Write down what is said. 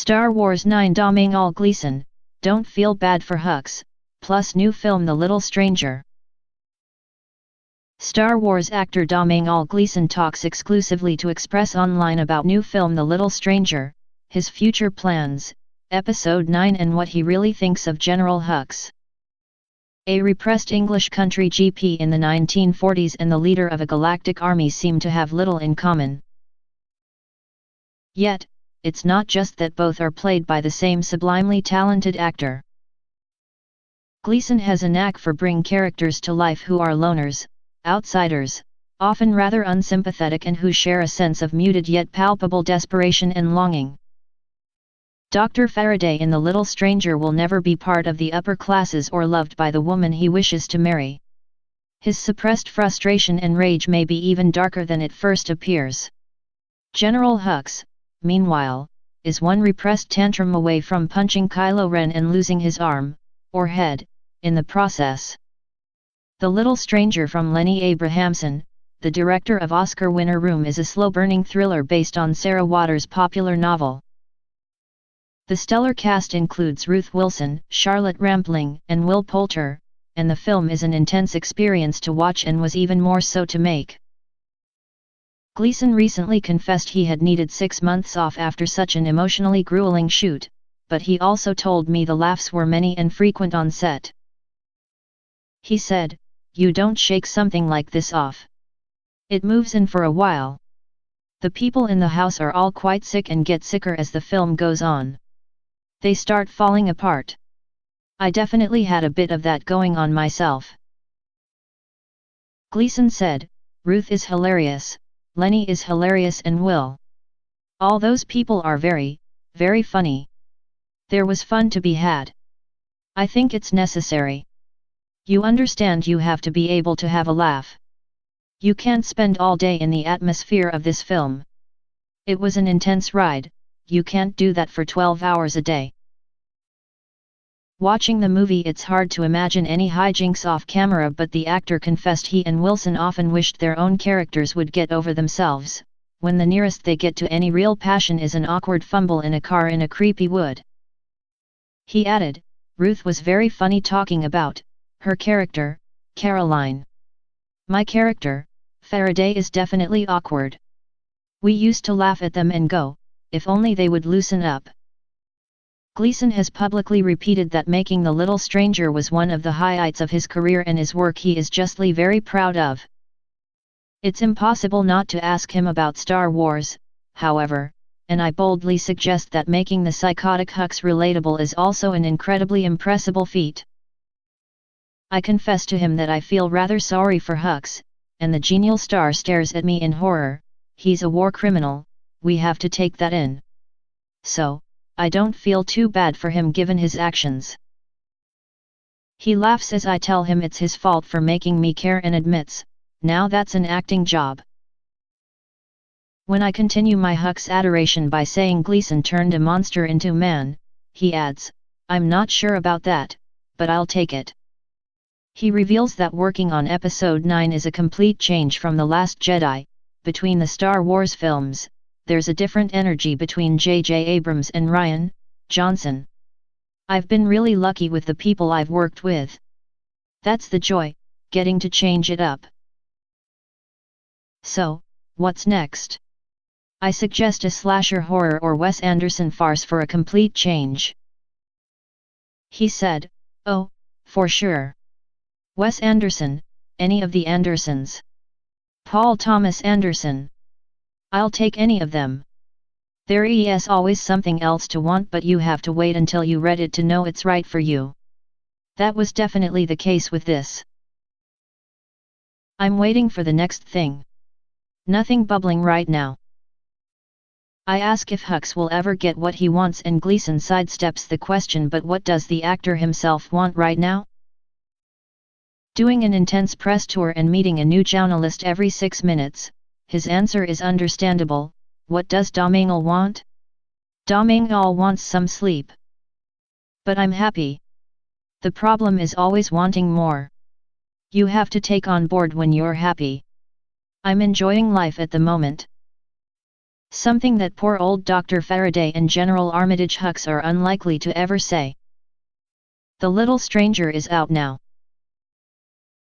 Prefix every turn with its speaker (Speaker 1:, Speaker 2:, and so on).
Speaker 1: Star Wars 9 Domhnall Gleeson, don't feel bad for Hux, plus new film The Little Stranger. Star Wars actor Domhnall Gleeson talks exclusively to Express Online about new film The Little Stranger, his future plans, Episode 9 and what he really thinks of General Hux. A repressed English country GP in the 1940s and the leader of a galactic army seem to have little in common. Yet, it's not just that both are played by the same sublimely talented actor. Gleeson has a knack for bringing characters to life who are loners, outsiders, often rather unsympathetic and who share a sense of muted yet palpable desperation and longing. Dr. Faraday in The Little Stranger will never be part of the upper classes or loved by the woman he wishes to marry. His suppressed frustration and rage may be even darker than it first appears. General Hux, meanwhile, is one repressed tantrum away from punching Kylo Ren and losing his arm, or head, in the process. The Little Stranger from Lenny Abrahamson, the director of Oscar winner Room, is a slow-burning thriller based on Sarah Waters' popular novel. The stellar cast includes Ruth Wilson, Charlotte Rampling, and Will Poulter, and the film is an intense experience to watch and was even more so to make. Gleeson recently confessed he had needed 6 months off after such an emotionally grueling shoot, but he also told me the laughs were many and frequent on set. He said, "You don't shake something like this off. It moves in for a while. The people in the house are all quite sick and get sicker as the film goes on. They start falling apart. I definitely had a bit of that going on myself." Gleeson said, "Ruth is hilarious, Lenny is hilarious and Will. All those people are very, very funny. There was fun to be had. I think it's necessary. You understand you have to be able to have a laugh. You can't spend all day in the atmosphere of this film. It was an intense ride, you can't do that for 12 hours a day." Watching the movie, it's hard to imagine any hijinks off camera, but the actor confessed he and Wilson often wished their own characters would get over themselves, when the nearest they get to any real passion is an awkward fumble in a car in a creepy wood. He added, "Ruth was very funny talking about her character, Caroline. My character, Faraday, is definitely awkward. We used to laugh at them and go, if only they would loosen up." Gleeson has publicly repeated that making The Little Stranger was one of the highlights of his career and his work he is justly very proud of. It's impossible not to ask him about Star Wars, however, and I boldly suggest that making the psychotic Hux relatable is also an incredibly impressible feat. I confess to him that I feel rather sorry for Hux, and the genial star stares at me in horror. He's a war criminal, we have to take that in. So, I don't feel too bad for him given his actions. He laughs as I tell him it's his fault for making me care and admits, now that's an acting job. When I continue my Hux adoration by saying Gleeson turned a monster into man, he adds, "I'm not sure about that, but I'll take it." He reveals that working on Episode 9 is a complete change from The Last Jedi. Between the Star Wars films, there's a different energy between J.J. Abrams and Rian Johnson. I've been really lucky with the people I've worked with. That's the joy, getting to change it up. So, what's next? I suggest a slasher horror or Wes Anderson farce for a complete change. He said, "Oh, for sure. Wes Anderson, any of the Andersons. Paul Thomas Anderson. I'll take any of them. There is always something else to want, but you have to wait until you read it to know it's right for you. That was definitely the case with this. I'm waiting for the next thing. Nothing bubbling right now." I ask if Hux will ever get what he wants and Gleeson sidesteps the question, but what does the actor himself want right now? Doing an intense press tour and meeting a new journalist every 6 minutes, his answer is understandable. What does Domhnall want? Domhnall wants some sleep. But I'm happy. The problem is always wanting more. You have to take on board when you're happy. I'm enjoying life at the moment. Something that poor old Dr. Faraday and General Armitage Hux are unlikely to ever say. The little stranger is out now.